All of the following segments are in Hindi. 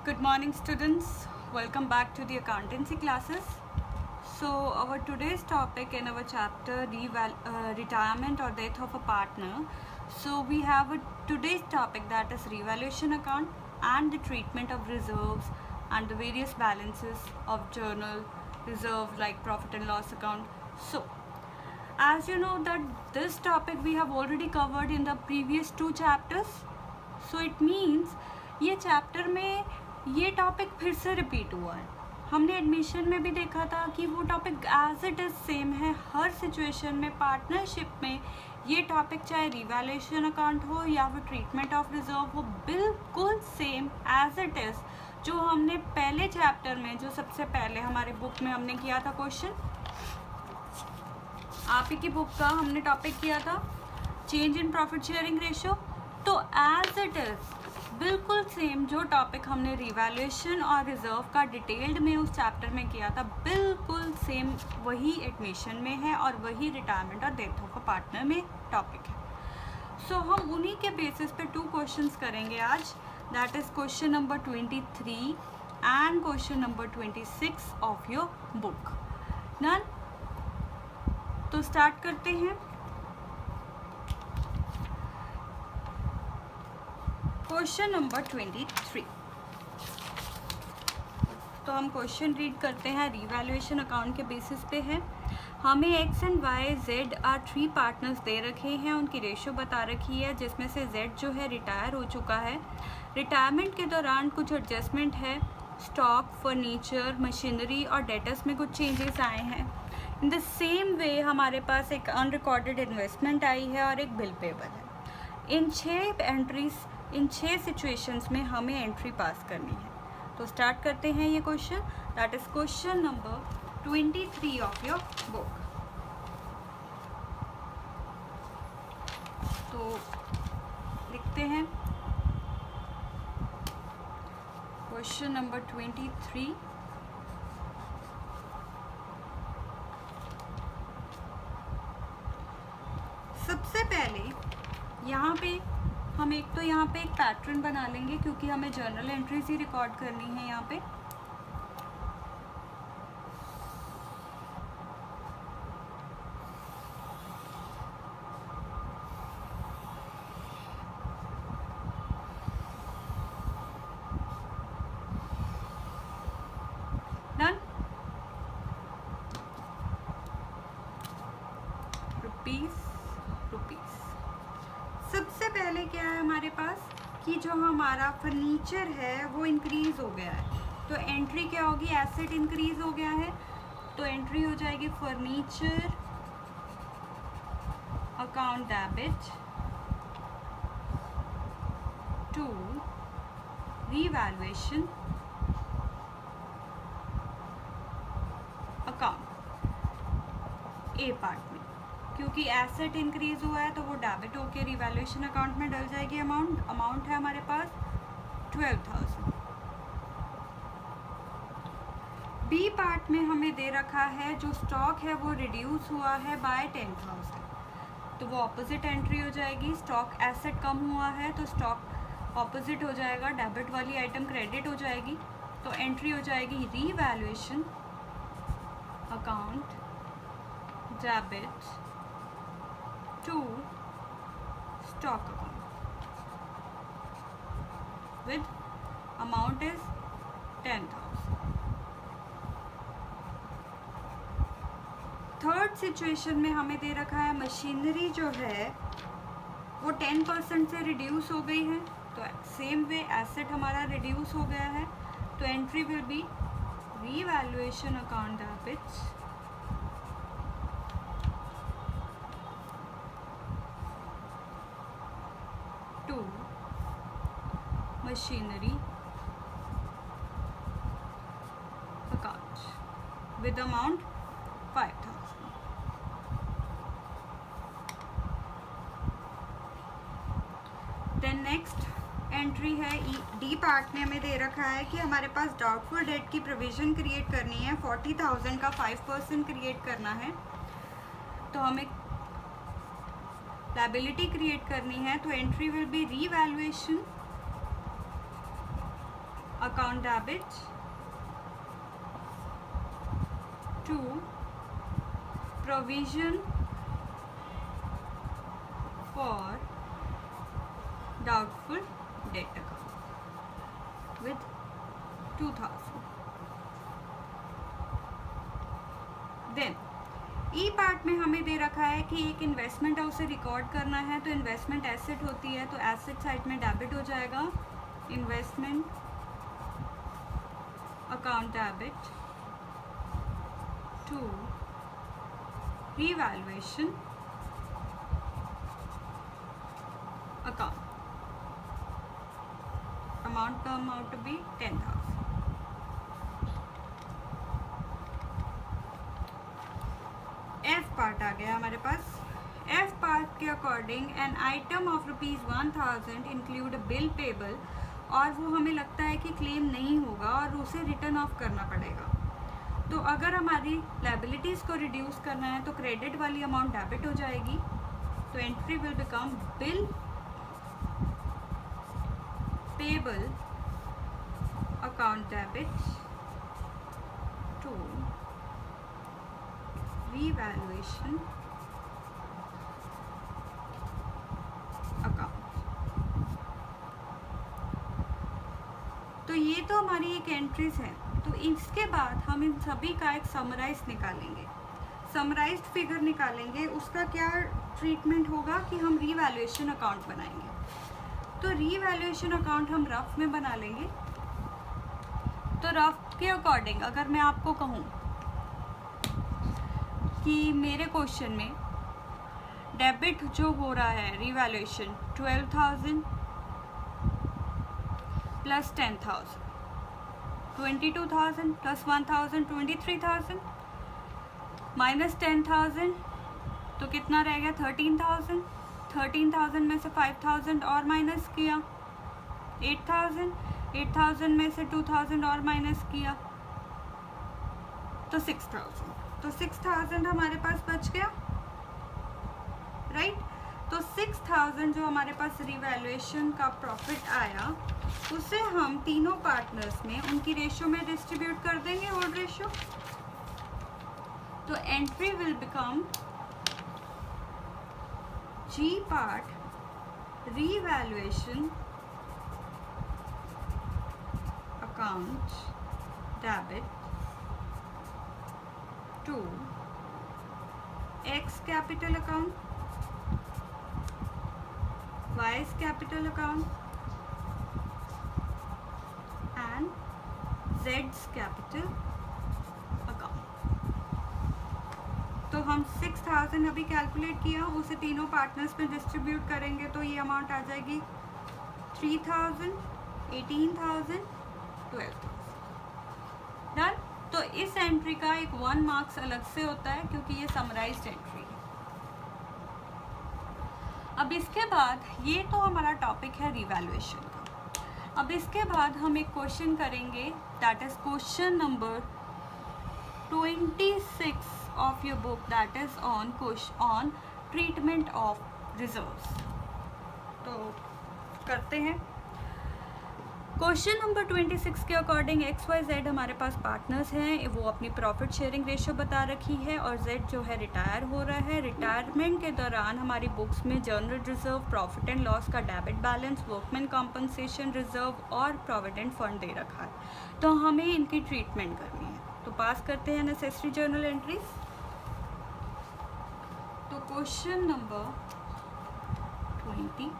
Good morning, students. Welcome back to the accountancy classes. So our today's topic in our chapter retirement or death of a partner. So we have today's topic, that is revaluation account and the treatment of reserves and the various balances of journal reserve like profit and loss account. So as you know that this topic we have already covered in the previous two chapters. So it means ये चैप्टर में ये टॉपिक फिर से रिपीट हुआ है. हमने एडमिशन में भी देखा था कि वो topic as it is same है हर सिचुएशन में. पार्टनरशिप में ये टॉपिक चाहे रिवैल्यूएशन अकाउंट हो या फिर ट्रीटमेंट ऑफ रिजर्व हो, बिल्कुल सेम एज इट इज़ जो हमने पहले चैप्टर में, जो सबसे पहले हमारे बुक में हमने किया था क्वेश्चन, आप ही की बुक का हमने टॉपिक किया था change in profit sharing ratio. तो एज इट इज़ बिल्कुल सेम जो टॉपिक हमने रिवैल्यूएशन और रिजर्व का डिटेल्ड में उस चैप्टर में किया था, बिल्कुल सेम वही एडमिशन में है और वही रिटायरमेंट और डेथ ऑफ अ पार्टनर में टॉपिक है. सो हम उन्हीं के बेसिस पे टू क्वेश्चंस करेंगे आज. That is question number 23 and question number 26 of your book. Done. तो स्टार्ट करते हैं. Question number 23. तो हम क्वेश्चन रीड करते हैं. रिवैल्यूएशन अकाउंट के बेसिस पे है. हमें X and Y Z are 3 partners दे रखे हैं. उनकी रेशियो बता रखी है जिसमें से जेड जो है रिटायर हो चुका है. रिटायरमेंट के दौरान कुछ एडजस्टमेंट है. स्टॉक, फर्नीचर, मशीनरी और डेटर्स में कुछ चेंजेस आए हैं. इन द सेम वे हमारे पास एक अनरिकॉर्डेड इन्वेस्टमेंट आई है और एक बिल पेबल है. इन 6 सिचुएशंस में हमें एंट्री पास करनी है. तो स्टार्ट करते हैं ये question. That is question number 23 of your book. तो लिखते हैं क्वेश्चन नंबर 23. सबसे पहले यहाँ पे हम एक पैटर्न बना लेंगे क्योंकि हमें जर्नल एंट्रीज ही रिकॉर्ड करनी है यहाँ पे. डन. रुपीस. सबसे पहले क्या है हमारे पास कि जो हमारा फर्नीचर है वो इंक्रीज हो गया है. तो एंट्री क्या होगी? एसेट इंक्रीज हो गया है तो एंट्री हो जाएगी furniture account debit to revaluation account A part में. क्योंकि एसेट इंक्रीज हुआ है तो वो डेबिट होके रिवैल्यूएशन अकाउंट में डल जाएगी. अमाउंट है हमारे पास 12,000. बी पार्ट में हमें दे रखा है जो स्टॉक है वो रिड्यूस हुआ है बाय 10,000. तो वो ऑपोजिट एंट्री हो जाएगी. स्टॉक एसेट कम हुआ है तो स्टॉक ऑपोजिट हो जाएगा, डेबिट वाली आइटम क्रेडिट हो जाएगी. तो एंट्री हो जाएगी revaluation account debit to stock account with amount is 10,000. Third situation में हमें दे रखा है मशीनरी जो है वो 10% से रिड्यूस हो गई है. तो सेम वे एसेट हमारा रिड्यूस हो गया है तो entry will be revaluation account debit machinery account with amount 5,000. Then next entry है डी पार्ट में हमें दे रखा है कि हमारे पास डाउटफुल डेट की प्रोविजन क्रिएट करनी है. 40,000 का 5% क्रिएट करना है. तो हमें लायबिलिटी क्रिएट करनी है. तो entry will be revaluation account debit to provision for doubtful debt account with 2000. Then E part में हमें दे रखा है कि एक इन्वेस्टमेंट है उसे रिकॉर्ड करना है, तो इन्वेस्टमेंट एसेट होती है तो एसेट साइड में डेबिट हो जाएगा, investment account debit to revaluation account, amount come out to be 10,000. F part आ गया हमारे पास. एफ पार्ट के according an item of ₹1000 include bill payable, और वो हमें लगता है कि क्लेम नहीं होगा और उसे रिटर्न ऑफ करना पड़ेगा. तो अगर हमारी लायबिलिटीज़ को रिड्यूस करना है तो क्रेडिट वाली अमाउंट डेबिट हो जाएगी, तो entry will become bill payable account debit to revaluation account. तो ये तो हमारी एक एंट्रीज है. तो इसके बाद हम इन सभी का एक समराइज निकालेंगे, समराइज्ड फिगर निकालेंगे. उसका क्या ट्रीटमेंट होगा कि हम रीवैल्यूएशन अकाउंट बनाएंगे. तो रीवैल्यूएशन अकाउंट हम रफ में बना लेंगे. तो रफ के अकॉर्डिंग अगर मैं आपको कहूँ कि मेरे क्वेश्चन में डेबिट जो हो रहा है रीवैल्यूएशन 12,000 प्लस 10,000, 22,000 प्लस 1,000 23,000 माइनस 10,000, तो कितना रह गया 13,000. 13,000 में से 5,000 और माइनस किया 8,000, 8,000 में से 2,000 और माइनस किया तो 6,000. तो 6,000 हमारे पास बच गया, राइट. तो 6,000 जो हमारे पास रिवैल्यूएशन का प्रॉफिट आया उसे हम तीनों पार्टनर्स में उनकी रेशियो में डिस्ट्रीब्यूट कर देंगे, होल्ड रेशियो. तो entry will become G part revaluation account debit to X capital account, Y's capital account and Z's capital account. तो हम 6,000 अभी कैलकुलेट किया, उसे तीनों पार्टनर्स में डिस्ट्रीब्यूट करेंगे तो ये अमाउंट आ जाएगी 3,000, 18,000, 12,000. डन. तो इस एंट्री का एक 1 मार्क्स अलग से होता है क्योंकि ये समराइज्ड एंट्री है. अब इसके बाद ये तो हमारा टॉपिक है रिवैल्यूएशन का. अब इसके बाद हम एक क्वेश्चन करेंगे that is question number 26 of your book, that is on treatment of reserves. तो करते हैं. क्वेश्चन नंबर 26 के अकॉर्डिंग XYZ हमारे पास पार्टनर्स हैं, वो अपनी प्रॉफिट शेयरिंग रेशियो बता रखी है और Z जो है रिटायर हो रहा है. रिटायरमेंट के दौरान हमारी बुक्स में general reserve, profit and loss का debit balance, workman compensation reserve और प्रोविडेंट फंड दे रखा है. तो हमें इनकी ट्रीटमेंट करनी है. तो पास करते हैं नेसेसरी जर्नल एंट्रीज. तो क्वेश्चन नंबर 24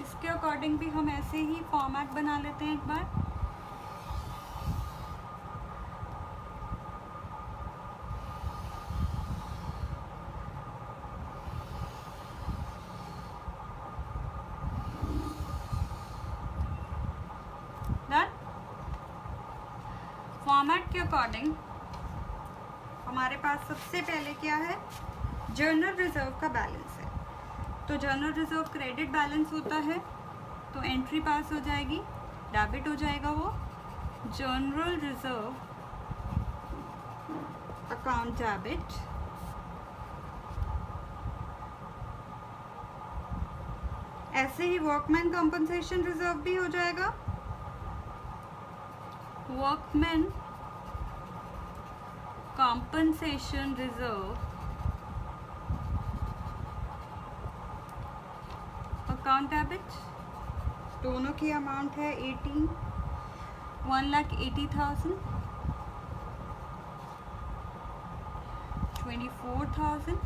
इसके अकॉर्डिंग भी हम ऐसे ही फॉर्मेट बना लेते हैं एक बार. डन. फॉर्मेट के अकॉर्डिंग हमारे पास सबसे पहले क्या है, जर्नल रिजर्व का बैलेंस है. तो जनरल रिजर्व क्रेडिट बैलेंस होता है तो एंट्री पास हो जाएगी, डेबिट हो जाएगा वो. जनरल रिजर्व अकाउंट डेबिट, ऐसे ही वर्कमैन कंपनसेशन रिजर्व भी हो जाएगा। Workman compensation reserve account debit, दोनों की अमाउंट है 1,80,000, 24,000,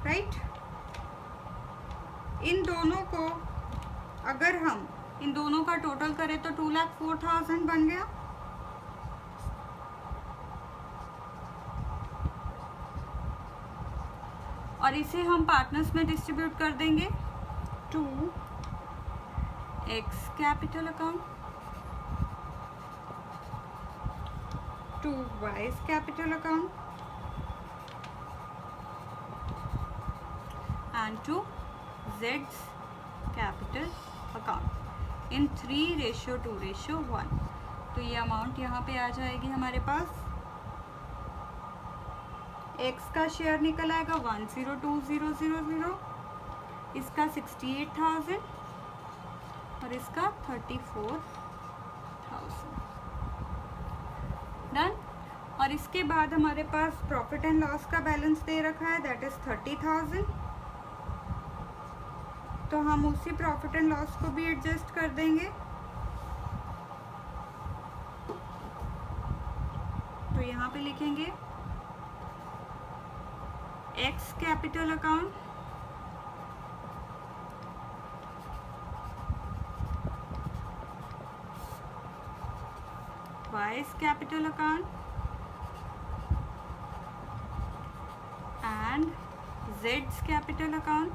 राइट। इन दोनों को अगर हम इन दोनों का टोटल करें तो 2,04,000 बन गया। और इसे हम पार्टनर्स में डिस्ट्रीब्यूट कर देंगे to X capital account, to Y's capital account and to जेड्स कैपिटल अकाउंट इन 3:2:1। तो ये अमाउंट यहाँ पे आ जाएगी हमारे पास। एक्स का शेयर निकल आएगा 1,02,000, इसका 68,000 और इसका 34,000। डन। और इसके बाद हमारे पास प्रॉफिट एंड लॉस का बैलेंस दे रखा है, दैट इज 30,000। तो हम उसी प्रॉफिट एंड लॉस को भी एडजस्ट कर देंगे। तो यहाँ पे लिखेंगे X capital account, Y's capital account and जेड्स कैपिटल अकाउंट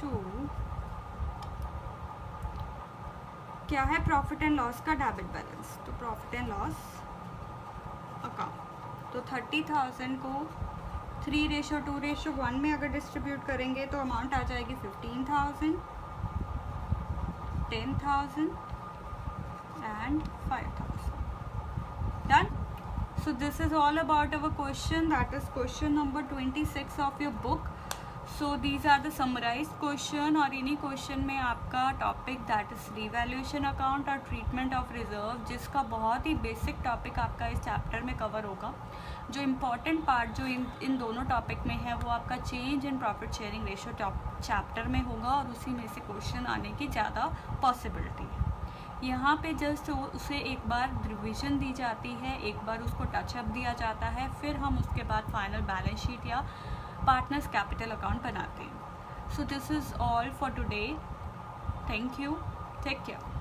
टू क्या है प्रॉफिट एंड लॉस का डेबिट बैलेंस। तो प्रॉफिट एंड लॉस अकाउंट, तो 30,000 को 3:2:1 में अगर डिस्ट्रीब्यूट करेंगे तो अमाउंट आ जाएगी 15,000, 10,000 and 5,000। Done. So this is all about our question, that is question number 26 of your book. So these are the summarized question और इन्हीं क्वेश्चन में आपका topic that is revaluation account और ट्रीटमेंट ऑफ रिजर्व, जिसका बहुत ही बेसिक टॉपिक आपका इस चैप्टर में कवर होगा। जो इम्पॉर्टेंट पार्ट जो इन दोनों टॉपिक में है वो आपका change in profit sharing ratio chapter में होगा और उसी में से क्वेश्चन आने की ज़्यादा पॉसिबिलिटी है। यहाँ पे जस्ट उसे एक बार रिविजन दी जाती है, एक बार उसको टचअप दिया जाता है, फिर हम उसके बाद फाइनल बैलेंस शीट या पार्टनर्स कैपिटल अकाउंट बनाते हैं। So this is all for today. Thank you, take care.